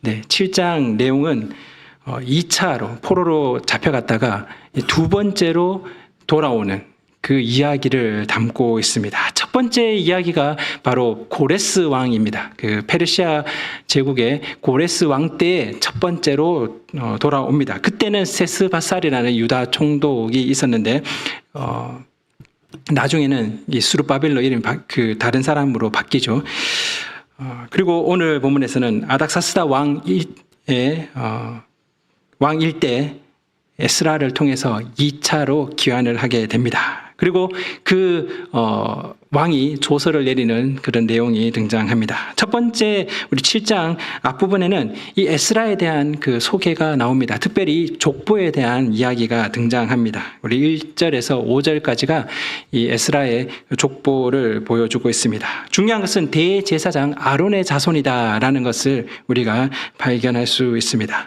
네, 7장 내용은 2차로 포로로 잡혀갔다가 두 번째로 돌아오는 그 이야기를 담고 있습니다. 첫 번째 이야기가 바로 고레스 왕입니다. 그 페르시아 제국의 고레스 왕 때 첫 번째로 돌아옵니다. 그때는 세스바살이라는 유다 총독이 있었는데 나중에는 이 수르바벨로 이름이 다른 사람으로 바뀌죠. 그리고 오늘 본문에서는 아닥사스다 왕일 때 에스라를 통해서 2차로 귀환을 하게 됩니다. 그리고 그 왕이 조서를 내리는 그런 내용이 등장합니다. 첫 번째 우리 7장 앞부분에는 이 에스라에 대한 그 소개가 나옵니다. 특별히 족보에 대한 이야기가 등장합니다. 우리 1절에서 5절까지가 이 에스라의 족보를 보여주고 있습니다. 중요한 것은 대제사장 아론의 자손이다라는 것을 우리가 발견할 수 있습니다.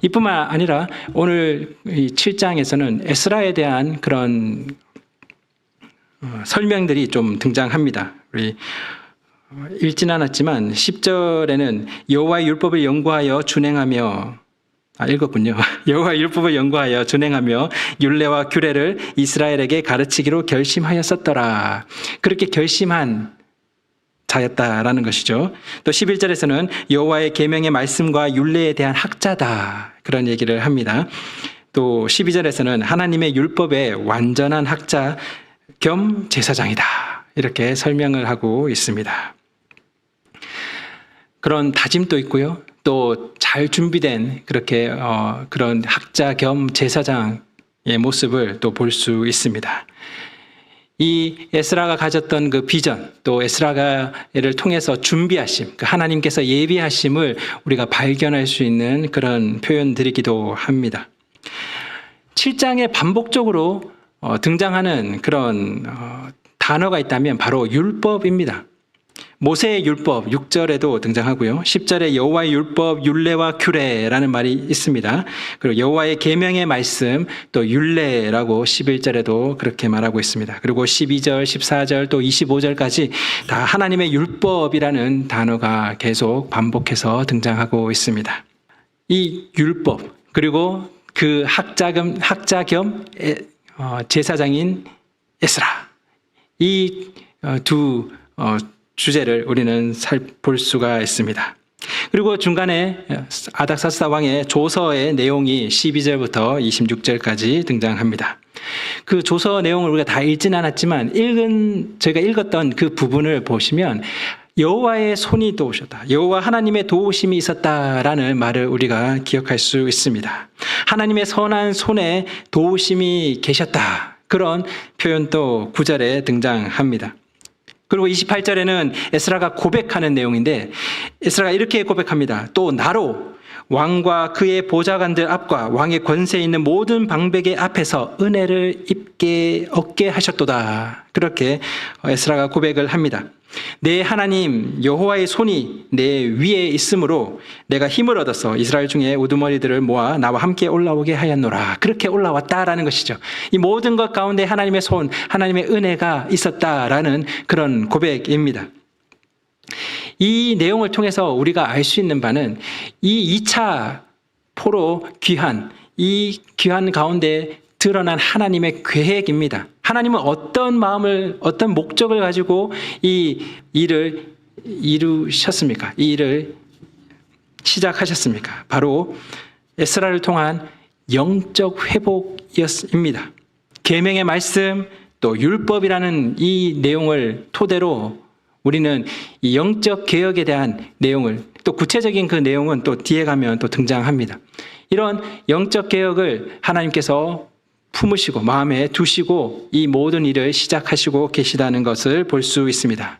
이뿐만 아니라 오늘 이 7장에서는 에스라에 대한 그런 설명들이 좀 등장합니다. 우리 읽진 않았지만 10절에는 여호와의 율법을 연구하여 준행하며 읽었군요. 여호와의 율법을 연구하여 준행하며 율례와 규례를 이스라엘에게 가르치기로 결심하였었더라. 그렇게 결심한 자였다라는 것이죠. 또 11절에서는 여호와의 계명의 말씀과 율례에 대한 학자다. 그런 얘기를 합니다. 또 12절에서는 하나님의 율법의 완전한 학자 겸 제사장이다. 이렇게 설명을 하고 있습니다. 그런 다짐도 있고요. 또 잘 준비된 그렇게 그런 학자 겸 제사장의 모습을 또 볼 수 있습니다. 이 에스라가 가졌던 그 비전, 또 에스라가를 통해서 준비하심, 그 하나님께서 예비하심을 우리가 발견할 수 있는 그런 표현들이기도 합니다. 7장에 반복적으로 등장하는 그런 단어가 있다면 바로 율법입니다. 모세의 율법 6절에도 등장하고요. 10절에 여호와의 율법, 율례와 규례라는 말이 있습니다. 그리고 여호와의 계명의 말씀, 또 율례라고 11절에도 그렇게 말하고 있습니다. 그리고 12절, 14절, 또 25절까지 다 하나님의 율법이라는 단어가 계속 반복해서 등장하고 있습니다. 이 율법, 그리고 그 학자 겸 제사장인 에스라, 이 두 주제를 우리는 볼 수가 있습니다. 그리고 중간에 아닥사스다 왕의 조서의 내용이 12절부터 26절까지 등장합니다. 그 조서 내용을 우리가 다 읽지는 않았지만 저희가 읽었던 그 부분을 보시면 여호와의 손이 도우셨다. 여호와 하나님의 도우심이 있었다라는 말을 우리가 기억할 수 있습니다. 하나님의 선한 손에 도우심이 계셨다. 그런 표현도 9절에 등장합니다. 그리고 28절에는 에스라가 고백하는 내용인데 에스라가 이렇게 고백합니다. 또 나로 왕과 그의 보좌관들 앞과 왕의 권세에 있는 모든 방백의 앞에서 은혜를 얻게 하셨도다. 그렇게 에스라가 고백을 합니다. 내 하나님 여호와의 손이 내 위에 있으므로 내가 힘을 얻어서 이스라엘 중에 우두머리들을 모아 나와 함께 올라오게 하였노라. 그렇게 올라왔다라는 것이죠. 이 모든 것 가운데 하나님의 손, 하나님의 은혜가 있었다라는 그런 고백입니다. 이 내용을 통해서 우리가 알 수 있는 바는 이 2차 포로 귀환, 이 귀환 가운데 드러난 하나님의 계획입니다. 하나님은 어떤 마음을, 어떤 목적을 가지고 이 일을 이루셨습니까? 이 일을 시작하셨습니까? 바로 에스라를 통한 영적 회복이었습니다. 계명의 말씀, 또 율법이라는 이 내용을 토대로 우리는 이 영적 개혁에 대한 내용을, 또 구체적인 그 내용은 또 뒤에 가면 또 등장합니다. 이런 영적 개혁을 하나님께서 품으시고 마음에 두시고 이 모든 일을 시작하시고 계시다는 것을 볼 수 있습니다.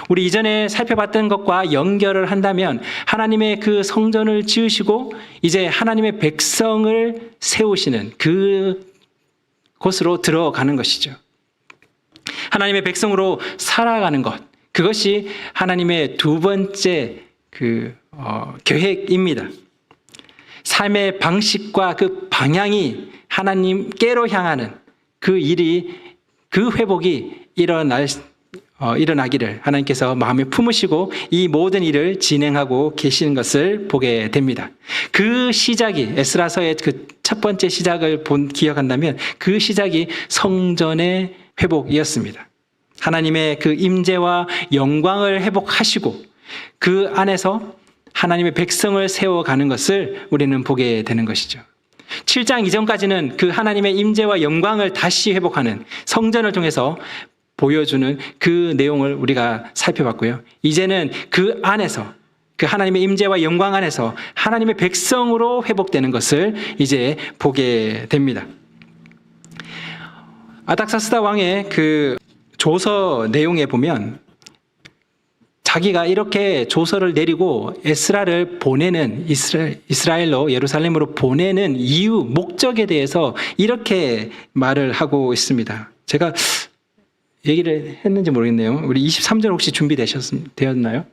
우리 이전에 살펴봤던 것과 연결을 한다면 하나님의 그 성전을 지으시고 이제 하나님의 백성을 세우시는 그 곳으로 들어가는 것이죠. 하나님의 백성으로 살아가는 것, 그것이 하나님의 두 번째 계획입니다. 삶의 방식과 그 방향이 하나님께로 향하는 그 일이, 그 회복이 일어날 일어나기를 하나님께서 마음에 품으시고 이 모든 일을 진행하고 계시는 것을 보게 됩니다. 그 시작이 에스라서의 그 첫 번째 시작을 기억한다면 그 시작이 성전의 회복이었습니다. 하나님의 그 임재와 영광을 회복하시고 그 안에서 하나님의 백성을 세워가는 것을 우리는 보게 되는 것이죠. 7장 이전까지는 그 하나님의 임재와 영광을 다시 회복하는 성전을 통해서 보여주는 그 내용을 우리가 살펴봤고요. 이제는 그 안에서 그 하나님의 임재와 영광 안에서 하나님의 백성으로 회복되는 것을 이제 보게 됩니다. 아닥사스다 왕의 그 조서 내용에 보면 자기가 이렇게 조서를 내리고 에스라를 보내는 이스라엘로 예루살렘으로 보내는 이유, 목적에 대해서 이렇게 말을 하고 있습니다. 제가 얘기를 했는지 모르겠네요. 우리 23절 혹시 준비되었나요?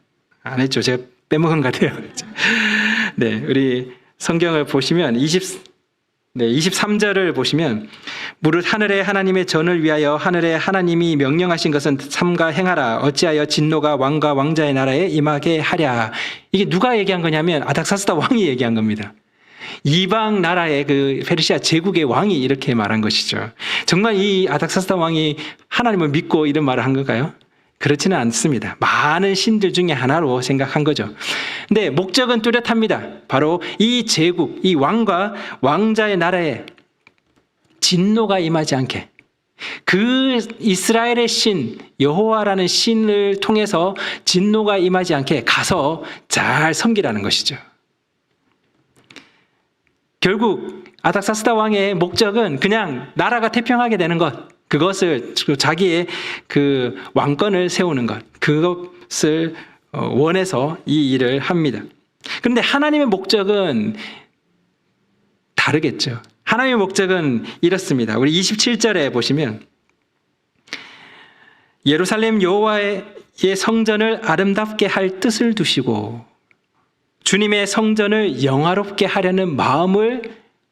안 했죠. 제가 빼먹은 것 같아요. 네, 우리 성경을 보시면 23절을 보시면 무릇 하늘의 하나님의 전을 위하여 하늘의 하나님이 명령하신 것은 삼가 행하라. 어찌하여 진노가 왕과 왕자의 나라에 임하게 하랴. 이게 누가 얘기한 거냐면 아닥사스다 왕이 얘기한 겁니다. 이방 나라의 그 페르시아 제국의 왕이 이렇게 말한 것이죠. 정말 이 아닥사스다 왕이 하나님을 믿고 이런 말을 한 걸까요? 그렇지는 않습니다. 많은 신들 중에 하나로 생각한 거죠. 근데 목적은 뚜렷합니다. 바로 이 제국, 이 왕과 왕자의 나라에 진노가 임하지 않게, 그 이스라엘의 신 여호와라는 신을 통해서 진노가 임하지 않게 가서 잘 섬기라는 것이죠. 결국 아닥사스다 왕의 목적은 그냥 나라가 태평하게 되는 것, 그것을 자기의 그 왕권을 세우는 것, 그것을 원해서 이 일을 합니다. 그런데 하나님의 목적은 다르겠죠. 하나님의 목적은 이렇습니다. 우리 27절에 보시면 예루살렘 여호와의 성전을 아름답게 할 뜻을 두시고 주님의 성전을 영화롭게 하려는 마음을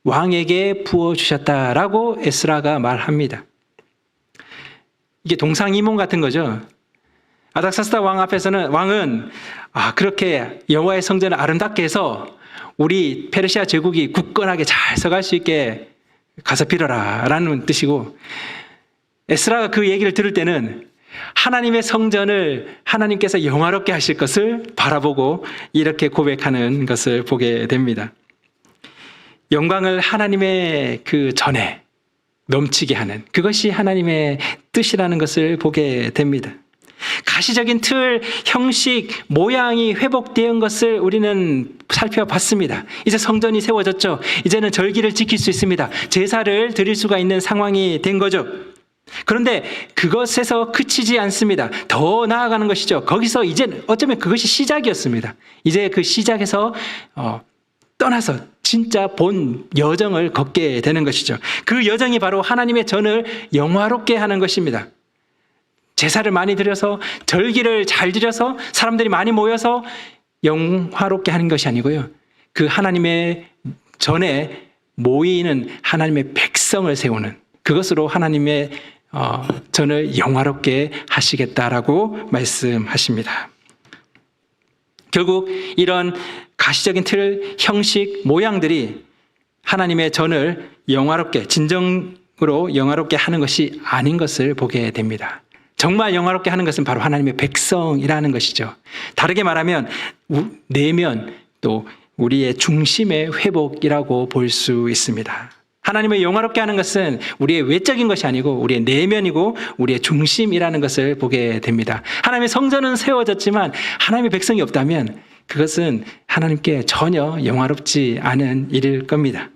왕에게 부어주셨다라고 에스라가 말합니다. 이게 동상이몽 같은 거죠. 아닥사스다 왕 앞에서는 왕은 그렇게 여호와의 성전을 아름답게 해서 우리 페르시아 제국이 굳건하게 잘 서갈 수 있게 가서 빌어라 라는 뜻이고, 에스라가 그 얘기를 들을 때는 하나님의 성전을 하나님께서 영화롭게 하실 것을 바라보고 이렇게 고백하는 것을 보게 됩니다. 영광을 하나님의 그 전에 넘치게 하는, 그것이 하나님의 뜻이라는 것을 보게 됩니다. 가시적인 틀, 형식, 모양이 회복된 것을 우리는 살펴봤습니다. 이제 성전이 세워졌죠. 이제는 절기를 지킬 수 있습니다. 제사를 드릴 수가 있는 상황이 된 거죠. 그런데 그것에서 그치지 않습니다. 더 나아가는 것이죠. 거기서 이제 어쩌면 그것이 시작이었습니다. 이제 그 시작에서 떠나서 진짜 본 여정을 걷게 되는 것이죠. 그 여정이 바로 하나님의 전을 영화롭게 하는 것입니다. 제사를 많이 드려서, 절기를 잘 드려서, 사람들이 많이 모여서 영화롭게 하는 것이 아니고요. 그 하나님의 전에 모이는 하나님의 백성을 세우는, 그것으로 하나님의 전을 영화롭게 하시겠다라고 말씀하십니다. 결국 이런 가시적인 틀, 형식, 모양들이 하나님의 전을 영화롭게, 진정으로 영화롭게 하는 것이 아닌 것을 보게 됩니다. 정말 영화롭게 하는 것은 바로 하나님의 백성이라는 것이죠. 다르게 말하면 내면, 또 우리의 중심의 회복이라고 볼 수 있습니다. 하나님을 영화롭게 하는 것은 우리의 외적인 것이 아니고 우리의 내면이고 우리의 중심이라는 것을 보게 됩니다. 하나님의 성전은 세워졌지만 하나님의 백성이 없다면 그것은 하나님께 전혀 영화롭지 않은 일일 겁니다.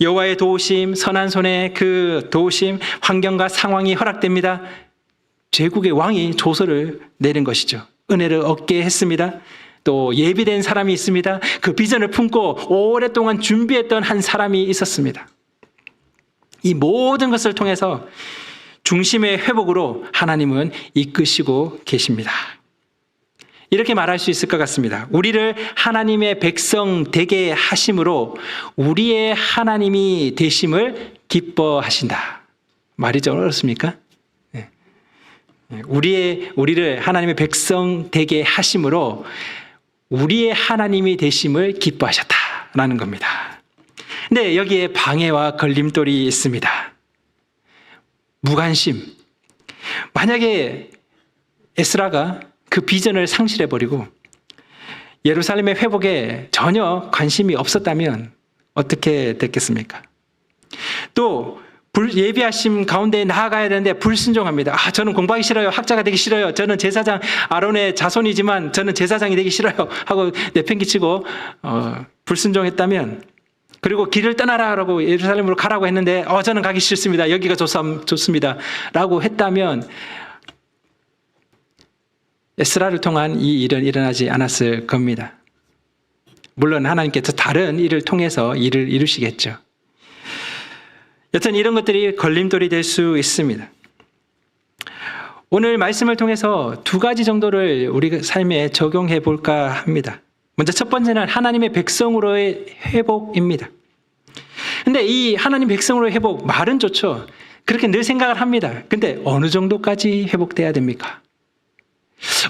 여호와의 도우심, 선한 손의 그 도우심, 환경과 상황이 허락됩니다. 제국의 왕이 조서를 내린 것이죠. 은혜를 얻게 했습니다. 또 예비된 사람이 있습니다. 그 비전을 품고 오랫동안 준비했던 한 사람이 있었습니다. 이 모든 것을 통해서 중심의 회복으로 하나님은 이끄시고 계십니다. 이렇게 말할 수 있을 것 같습니다. 우리를 하나님의 백성 되게 하심으로 우리의 하나님이 되심을 기뻐하신다. 말이 좀 어렵습니까? 네. 우리를 하나님의 백성 되게 하심으로 우리의 하나님이 되심을 기뻐하셨다라는 겁니다. 근데 여기에 방해와 걸림돌이 있습니다. 무관심. 만약에 에스라가 그 비전을 상실해버리고 예루살렘의 회복에 전혀 관심이 없었다면 어떻게 됐겠습니까? 또 예비하심 가운데 나아가야 되는데 불순종합니다. 저는 공부하기 싫어요. 학자가 되기 싫어요. 저는 제사장 아론의 자손이지만 저는 제사장이 되기 싫어요. 하고 내팽개치고 불순종했다면, 그리고 길을 떠나라라고 예루살렘으로 가라고 했는데 저는 가기 싫습니다. 여기가 좋습니다. 라고 했다면 에스라를 통한 이 일은 일어나지 않았을 겁니다. 물론 하나님께서 다른 일을 통해서 일을 이루시겠죠. 여튼 이런 것들이 걸림돌이 될 수 있습니다. 오늘 말씀을 통해서 두 가지 정도를 우리 삶에 적용해 볼까 합니다. 먼저 첫 번째는 하나님의 백성으로의 회복입니다. 근데 이 하나님 백성으로의 회복, 말은 좋죠. 그렇게 늘 생각을 합니다. 근데 어느 정도까지 회복돼야 됩니까?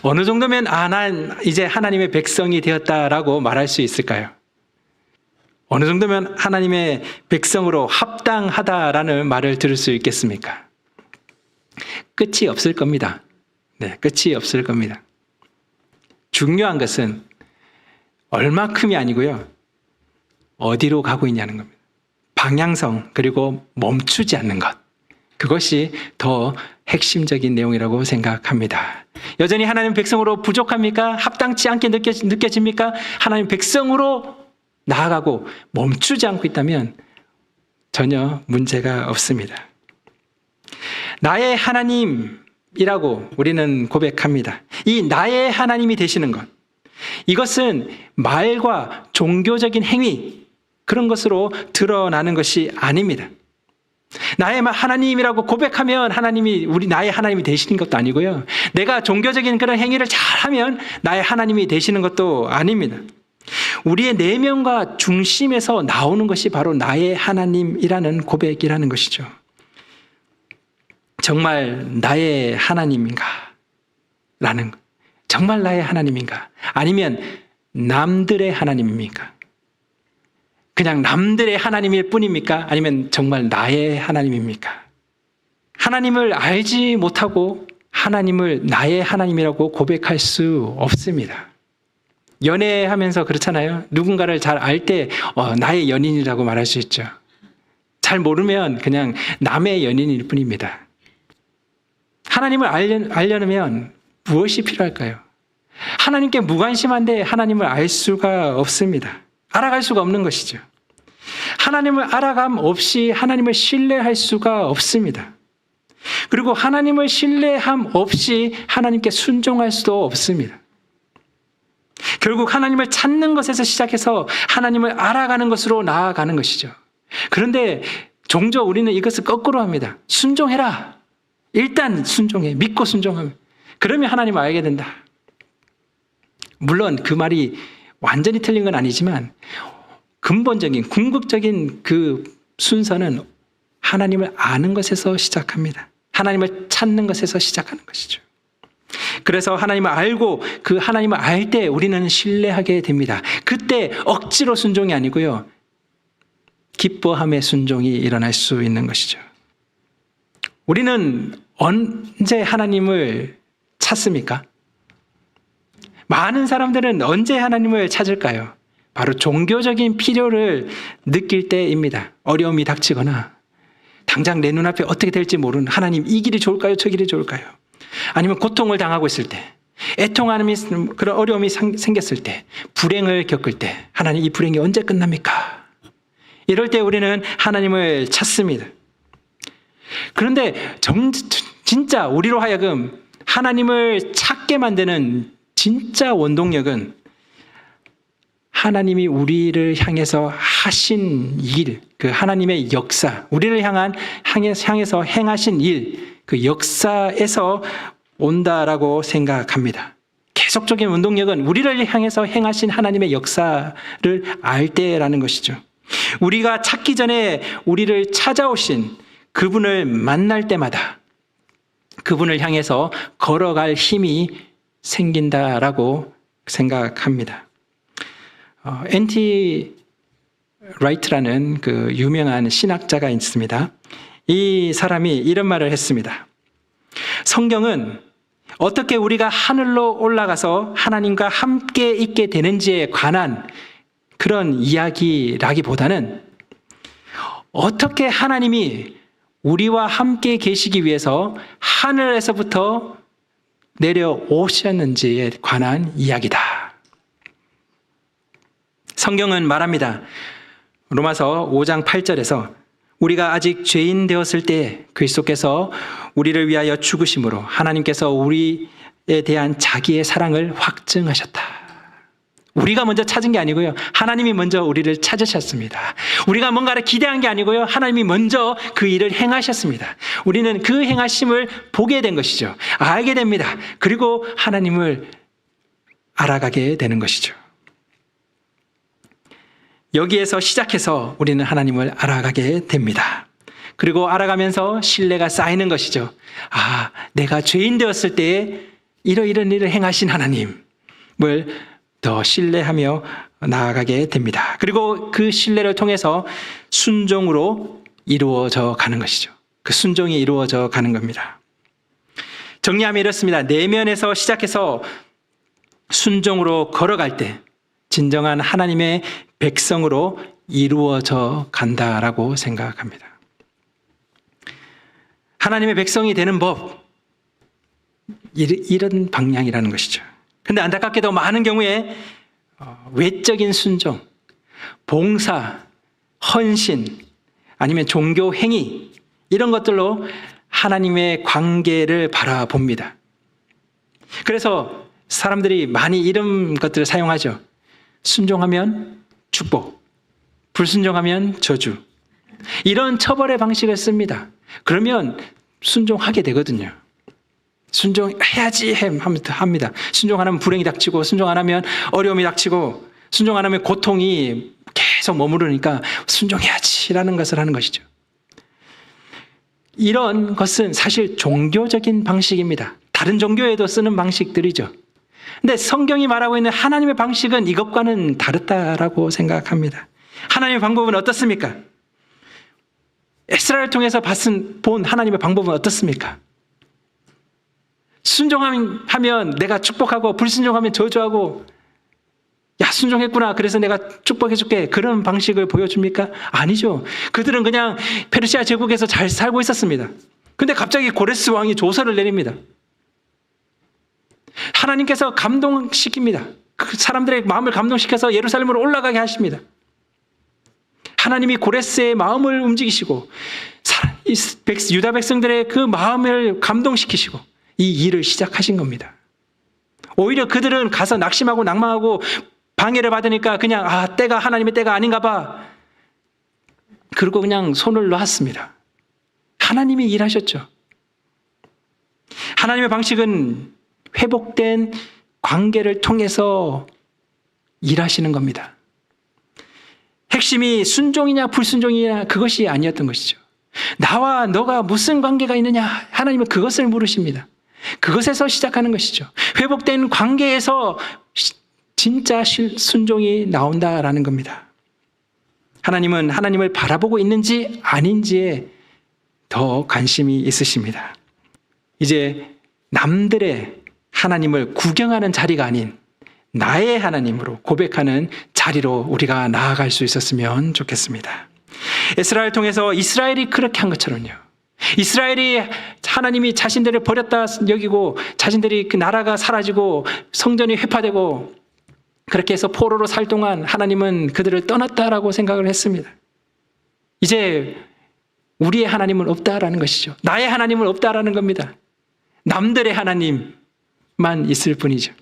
어느 정도면 난 이제 하나님의 백성이 되었다라고 말할 수 있을까요? 어느 정도면 하나님의 백성으로 합당하다라는 말을 들을 수 있겠습니까? 끝이 없을 겁니다. 네, 끝이 없을 겁니다. 중요한 것은 얼마큼이 아니고요, 어디로 가고 있냐는 겁니다. 방향성, 그리고 멈추지 않는 것. 그것이 더 핵심적인 내용이라고 생각합니다. 여전히 하나님 백성으로 부족합니까? 합당치 않게 느껴집니까? 하나님 백성으로 나아가고 멈추지 않고 있다면 전혀 문제가 없습니다. 나의 하나님이라고 우리는 고백합니다. 이 나의 하나님이 되시는 것, 이것은 말과 종교적인 행위, 그런 것으로 드러나는 것이 아닙니다. 나의 하나님이라고 고백하면 하나님이 나의 하나님이 되시는 것도 아니고요, 내가 종교적인 그런 행위를 잘하면 나의 하나님이 되시는 것도 아닙니다. 우리의 내면과 중심에서 나오는 것이 바로 나의 하나님이라는 고백이라는 것이죠. 정말 나의 하나님인가? 라는 것. 정말 나의 하나님인가? 아니면 남들의 하나님입니까? 그냥 남들의 하나님일 뿐입니까? 아니면 정말 나의 하나님입니까? 하나님을 알지 못하고 하나님을 나의 하나님이라고 고백할 수 없습니다. 연애하면서 그렇잖아요. 누군가를 잘 알 때 나의 연인이라고 말할 수 있죠. 잘 모르면 그냥 남의 연인일 뿐입니다. 하나님을 알려면 무엇이 필요할까요? 하나님께 무관심한데 하나님을 알 수가 없습니다. 알아갈 수가 없는 것이죠. 하나님을 알아감 없이 하나님을 신뢰할 수가 없습니다. 그리고 하나님을 신뢰함 없이 하나님께 순종할 수도 없습니다. 결국 하나님을 찾는 것에서 시작해서 하나님을 알아가는 것으로 나아가는 것이죠. 그런데 종종 우리는 이것을 거꾸로 합니다. 순종해라. 일단 순종해. 믿고 순종하면. 그러면 하나님을 알게 된다. 물론 그 말이 완전히 틀린 건 아니지만 근본적인, 궁극적인 그 순서는 하나님을 아는 것에서 시작합니다. 하나님을 찾는 것에서 시작하는 것이죠. 그래서 하나님을 알고 그 하나님을 알 때 우리는 신뢰하게 됩니다. 그때 억지로 순종이 아니고요, 기뻐함의 순종이 일어날 수 있는 것이죠. 우리는 언제 하나님을 찾습니까? 많은 사람들은 언제 하나님을 찾을까요? 바로 종교적인 필요를 느낄 때입니다. 어려움이 닥치거나 당장 내 눈앞에 어떻게 될지 모르는, 하나님 이 길이 좋을까요? 저 길이 좋을까요? 아니면 고통을 당하고 있을 때, 애통함이, 그런 어려움이 생겼을 때, 불행을 겪을 때, 하나님 이 불행이 언제 끝납니까? 이럴 때 우리는 하나님을 찾습니다. 그런데 진짜 우리로 하여금 하나님을 찾게 만드는 진짜 원동력은 하나님이 우리를 향해서 하신 일, 그 하나님의 역사, 우리를 향해서 행하신 일, 그 역사에서 온다라고 생각합니다. 계속적인 원동력은 우리를 향해서 행하신 하나님의 역사를 알 때라는 것이죠. 우리가 찾기 전에 우리를 찾아오신 그분을 만날 때마다 그분을 향해서 걸어갈 힘이 생긴다라고 생각합니다. N.T. 라이트라는 그 유명한 신학자가 있습니다. 이 사람이 이런 말을 했습니다. 성경은 어떻게 우리가 하늘로 올라가서 하나님과 함께 있게 되는지에 관한 그런 이야기라기보다는 어떻게 하나님이 우리와 함께 계시기 위해서 하늘에서부터 내려오셨는지에 관한 이야기다. 성경은 말합니다. 로마서 5장 8절에서 우리가 아직 죄인 되었을 때 그리스도께서 우리를 위하여 죽으심으로 하나님께서 우리에 대한 자기의 사랑을 확증하셨다. 우리가 먼저 찾은 게 아니고요. 하나님이 먼저 우리를 찾으셨습니다. 우리가 뭔가를 기대한 게 아니고요. 하나님이 먼저 그 일을 행하셨습니다. 우리는 그 행하심을 보게 된 것이죠. 알게 됩니다. 그리고 하나님을 알아가게 되는 것이죠. 여기에서 시작해서 우리는 하나님을 알아가게 됩니다. 그리고 알아가면서 신뢰가 쌓이는 것이죠. 아, 내가 죄인 되었을 때에 이러이런 일을 행하신 하나님을 더 신뢰하며 나아가게 됩니다. 그리고 그 신뢰를 통해서 순종으로 이루어져 가는 것이죠. 그 순종이 이루어져 가는 겁니다. 정리하면 이렇습니다. 내면에서 시작해서 순종으로 걸어갈 때 진정한 하나님의 백성으로 이루어져 간다라고 생각합니다. 하나님의 백성이 되는 법, 이런 방향이라는 것이죠. 그런데 안타깝게도 많은 경우에 외적인 순종, 봉사, 헌신, 아니면 종교 행위 이런 것들로 하나님의 관계를 바라봅니다. 그래서 사람들이 많이 이런 것들을 사용하죠. 순종하면 축복, 불순종하면 저주. 이런 처벌의 방식을 씁니다. 그러면 순종하게 되거든요. 순종해야지 합니다. 순종 안 하면 불행이 닥치고, 순종 안 하면 어려움이 닥치고, 순종 안 하면 고통이 계속 머무르니까 순종해야지라는 것을 하는 것이죠. 이런 것은 사실 종교적인 방식입니다. 다른 종교에도 쓰는 방식들이죠. 근데 성경이 말하고 있는 하나님의 방식은 이것과는 다르다라고 생각합니다. 하나님의 방법은 어떻습니까? 에스라를 통해서 본 하나님의 방법은 어떻습니까? 순종하면 내가 축복하고 불순종하면 저주하고, 야, 순종했구나, 그래서 내가 축복해줄게, 그런 방식을 보여줍니까? 아니죠. 그들은 그냥 페르시아 제국에서 잘 살고 있었습니다. 근데 갑자기 고레스 왕이 조서를 내립니다. 하나님께서 감동시킵니다. 그 사람들의 마음을 감동시켜서 예루살렘으로 올라가게 하십니다. 하나님이 고레스의 마음을 움직이시고 유다 백성들의 그 마음을 감동시키시고 이 일을 시작하신 겁니다. 오히려 그들은 가서 낙심하고 낭망하고 방해를 받으니까 그냥 때가 하나님의 때가 아닌가 봐. 그리고 그냥 손을 놓았습니다. 하나님이 일하셨죠. 하나님의 방식은 회복된 관계를 통해서 일하시는 겁니다. 핵심이 순종이냐 불순종이냐 그것이 아니었던 것이죠. 나와 너가 무슨 관계가 있느냐, 하나님은 그것을 물으십니다. 그것에서 시작하는 것이죠. 회복된 관계에서 진짜 순종이 나온다라는 겁니다. 하나님은 하나님을 바라보고 있는지 아닌지에 더 관심이 있으십니다. 이제 남들의 하나님을 구경하는 자리가 아닌 나의 하나님으로 고백하는 자리로 우리가 나아갈 수 있었으면 좋겠습니다. 에스라를 통해서 이스라엘이 그렇게 한 것처럼요. 이스라엘이 하나님이 자신들을 버렸다 여기고 자신들이 그 나라가 사라지고 성전이 회파되고 그렇게 해서 포로로 살 동안 하나님은 그들을 떠났다라고 생각을 했습니다. 이제 우리의 하나님은 없다라는 것이죠. 나의 하나님은 없다라는 겁니다. 남들의 하나님만 있을 뿐이죠.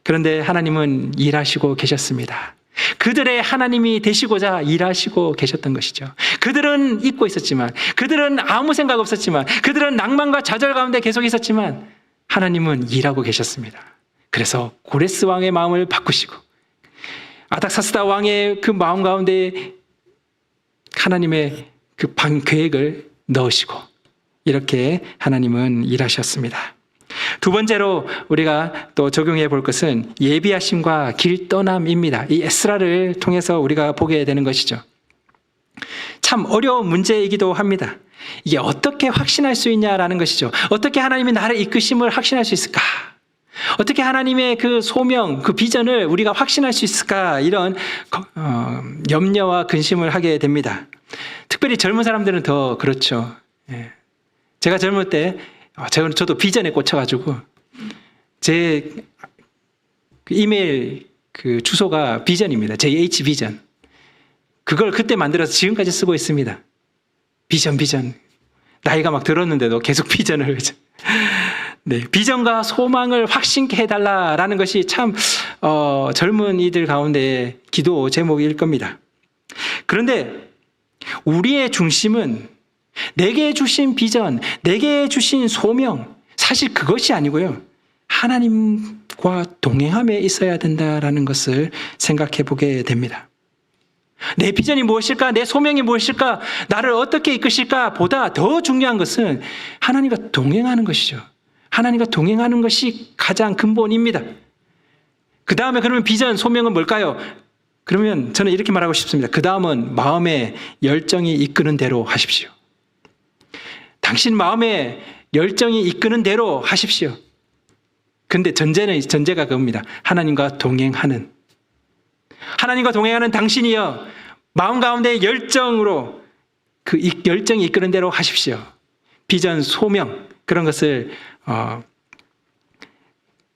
그런데 하나님은 일하시고 계셨습니다. 그들의 하나님이 되시고자 일하시고 계셨던 것이죠. 그들은 잊고 있었지만, 그들은 아무 생각 없었지만, 그들은 낭만과 좌절 가운데 계속 있었지만 하나님은 일하고 계셨습니다. 그래서 고레스 왕의 마음을 바꾸시고 아닥사스다 왕의 그 마음 가운데 하나님의 그 계획을 넣으시고 이렇게 하나님은 일하셨습니다. 두 번째로 우리가 또 적용해 볼 것은 예비하심과 길떠남입니다. 이 에스라를 통해서 우리가 보게 되는 것이죠. 참 어려운 문제이기도 합니다. 이게 어떻게 확신할 수 있냐라는 것이죠. 어떻게 하나님이 나를 이끄심을 확신할 수 있을까? 어떻게 하나님의 그 소명, 그 비전을 우리가 확신할 수 있을까? 이런 염려와 근심을 하게 됩니다. 특별히 젊은 사람들은 더 그렇죠. 제가 젊을 때 저도 비전에 꽂혀가지고 제 이메일 그 주소가 비전입니다. JH 비전. 그걸 그때 만들어서 지금까지 쓰고 있습니다. 비전. 나이가 막 들었는데도 계속 비전을. 네, 비전과 소망을 확신케 해달라라는 것이 참 젊은이들 가운데 기도 제목일 겁니다. 그런데 우리의 중심은 내게 주신 비전, 내게 주신 소명, 사실 그것이 아니고요. 하나님과 동행함에 있어야 된다라는 것을 생각해 보게 됩니다. 내 비전이 무엇일까? 내 소명이 무엇일까? 나를 어떻게 이끄실까? 보다 더 중요한 것은 하나님과 동행하는 것이죠. 하나님과 동행하는 것이 가장 근본입니다. 그 다음에 그러면 비전, 소명은 뭘까요? 그러면 저는 이렇게 말하고 싶습니다. 그 다음은 마음의 열정이 이끄는 대로 하십시오. 당신 마음의 열정이 이끄는 대로 하십시오. 근데 전제가 그겁니다. 하나님과 동행하는 당신이여 마음 가운데 열정으로 그 열정이 이끄는 대로 하십시오. 비전, 소명 그런 것을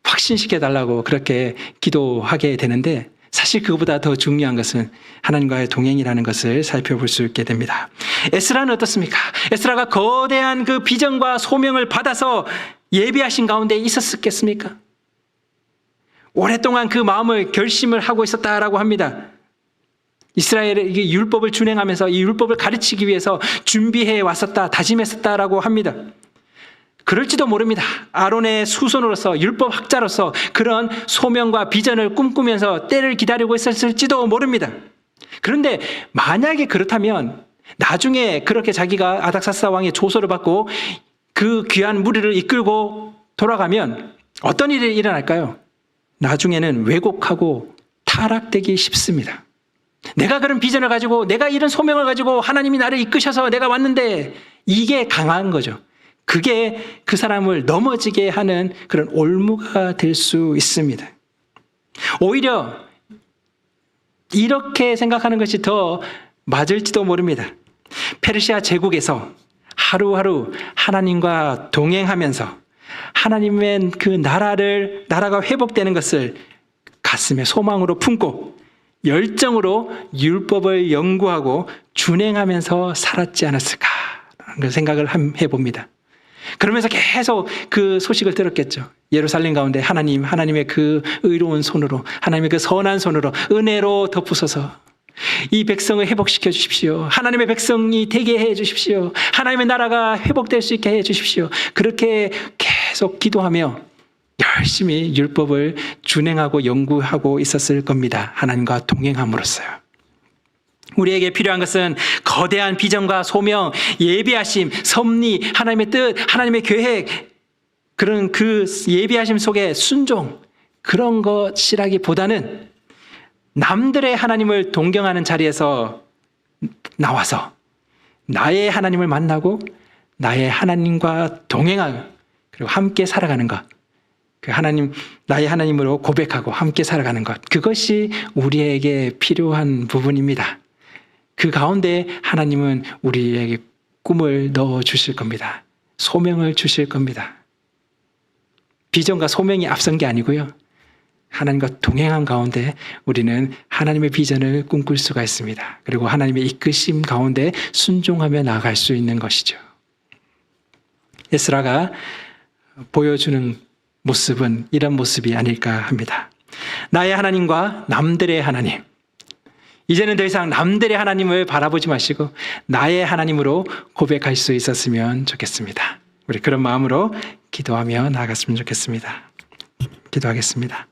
확신시켜 달라고 그렇게 기도하게 되는데 사실 그것보다 더 중요한 것은 하나님과의 동행이라는 것을 살펴볼 수 있게 됩니다. 에스라는 어떻습니까? 에스라가 거대한 그 비전과 소명을 받아서 예비하신 가운데 있었겠습니까? 오랫동안 그 마음을 결심을 하고 있었다라고 합니다. 이스라엘의 율법을 준행하면서 이 율법을 가르치기 위해서 준비해 왔었다, 다짐했었다라고 합니다. 그럴지도 모릅니다. 아론의 수손으로서 율법 학자로서 그런 소명과 비전을 꿈꾸면서 때를 기다리고 있었을지도 모릅니다. 그런데 만약에 그렇다면 나중에 그렇게 자기가 아닥사스다 왕의 조서를 받고 그 귀한 무리를 이끌고 돌아가면 어떤 일이 일어날까요? 나중에는 왜곡하고 타락되기 쉽습니다. 내가 그런 비전을 가지고 내가 이런 소명을 가지고 하나님이 나를 이끄셔서 내가 왔는데 이게 강한 거죠. 그게 그 사람을 넘어지게 하는 그런 올무가 될 수 있습니다. 오히려 이렇게 생각하는 것이 더 맞을지도 모릅니다. 페르시아 제국에서 하루하루 하나님과 동행하면서 하나님의 그 나라가 회복되는 것을 가슴에 소망으로 품고 열정으로 율법을 연구하고 준행하면서 살았지 않았을까라는 걸 생각을 해봅니다. 그러면서 계속 그 소식을 들었겠죠. 예루살렘 가운데 하나님의 그 의로운 손으로, 하나님의 그 선한 손으로 은혜로 덮으소서 이 백성을 회복시켜 주십시오. 하나님의 백성이 되게 해 주십시오. 하나님의 나라가 회복될 수 있게 해 주십시오. 그렇게 계속 기도하며 열심히 율법을 준행하고 연구하고 있었을 겁니다. 하나님과 동행함으로써요. 우리에게 필요한 것은 거대한 비전과 소명, 예비하심, 섭리, 하나님의 뜻, 하나님의 계획, 그런 그 예비하심 속에 순종, 그런 것이라기보다는 남들의 하나님을 동경하는 자리에서 나와서 나의 하나님을 만나고 나의 하나님과 동행하고 그리고 함께 살아가는 것, 그 하나님, 나의 하나님으로 고백하고 함께 살아가는 것, 그것이 우리에게 필요한 부분입니다. 그 가운데 하나님은 우리에게 꿈을 넣어 주실 겁니다. 소명을 주실 겁니다. 비전과 소명이 앞선 게 아니고요. 하나님과 동행한 가운데 우리는 하나님의 비전을 꿈꿀 수가 있습니다. 그리고 하나님의 이끄심 가운데 순종하며 나아갈 수 있는 것이죠. 에스라가 보여주는 모습은 이런 모습이 아닐까 합니다. 나의 하나님과 남들의 하나님. 이제는 더 이상 남들의 하나님을 바라보지 마시고 나의 하나님으로 고백할 수 있었으면 좋겠습니다. 우리 그런 마음으로 기도하며 나아갔으면 좋겠습니다. 기도하겠습니다.